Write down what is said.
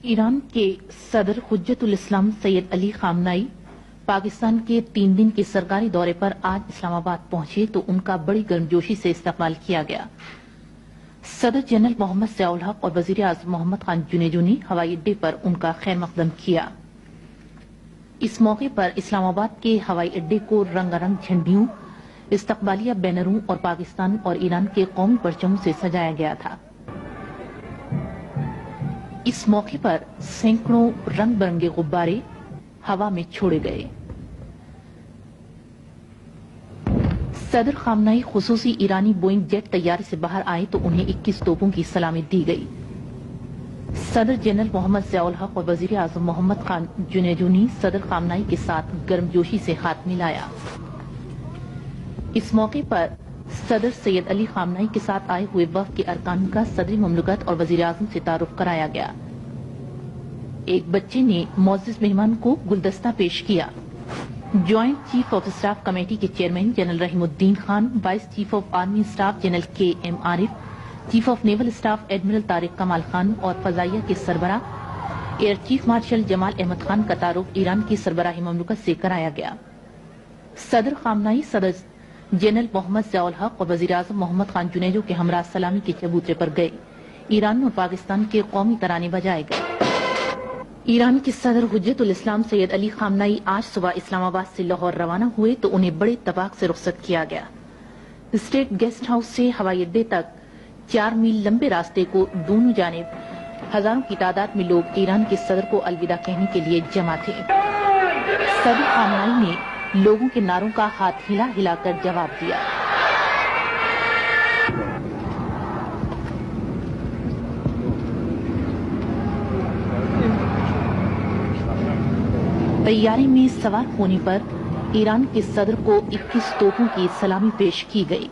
Iran के सदर हुज्जतुल इस्लाम सैयद अली खामनाई पाकिस्तान के 3 दिन के सरकारी दौरे पर आज इस्लामाबाद पहुंचे तो उनका बड़ी गर्मजोशी से इस्तकबाल किया गया। सदर जनरल मोहम्मद ज़ियाउल हक और वजीर आज़म मोहम्मद खान जुनेजो ने हवाई अड्डे पर उनका खैर मकदम किया। इस मौके पर इस्लामाबाद के हवाई अड्डे को रंगारंग झंडियों, इस्तकबालिया बैनरों और पाकिस्तान और ईरान के कौमी परचमों से सजाया गया था। इस मौके पर सैकड़ों रंग बिरंगे गुब्बारे हवा में छोड़े गए। सदर खामनाई खुसूसी ईरानी बोइंग जेट तैयारे से बाहर आए तो उन्हें 21 तोपों की सलामी दी गई। सदर जनरल मोहम्मद ज़ियाउल हक और वजीर आज़म मोहम्मद खान जुनेजो ने सदर खामनाई के साथ गर्मजोशी से हाथ मिलाया। इस मौके पर सदर सैयद अली खामनाई के साथ आए हुए वफ्द के अरकान का सदरी ममलकत और वजीर आज़म से तारुफ कराया गया। एक बच्चे ने मोअज़्ज़िज़ मेहमान को गुलदस्ता पेश किया। Joint chief of staff committee के chairman general Rahimuddin Khan, vice chief of army staff general K M. Arif, chief of naval staff admiral Tariq Kamal Khan और फजाइया के सरबराह air chief marshal Jamal Ahmed Khan का तारुफ ईरान की सरबराही ममलकत से कराया गया। सदर खामनाई सदर जनरल मोहम्मद ज़ियाउल हक और वजीर आज़म मोहम्मद खान जुनेजो के हमरा सलामी के चबूतरे पर गए। ईरान और पाकिस्तान के कौमी तराने बजाए गए। ईरान के सदर हुज्जतुल इस्लाम सैयद अली खामनाई आज सुबह इस्लामाबाद से लाहौर रवाना हुए तो उन्हें बड़े इत्तेफाक से रुखसत किया गया। स्टेट गेस्ट हाउस से हवाई अड्डे तक 4 मील लंबे रास्ते को दोनों जानिब हजारों की तादाद में लोग ईरान के सदर को अलविदा कहने के लिए जमा थे। सदर खामनाई ने लोगों के नारों का हाथ हिला हिलाकर जवाब दिया। तैयारी में सवार होने पर ईरान के सदर को 21 तोपों की सलामी पेश की गई।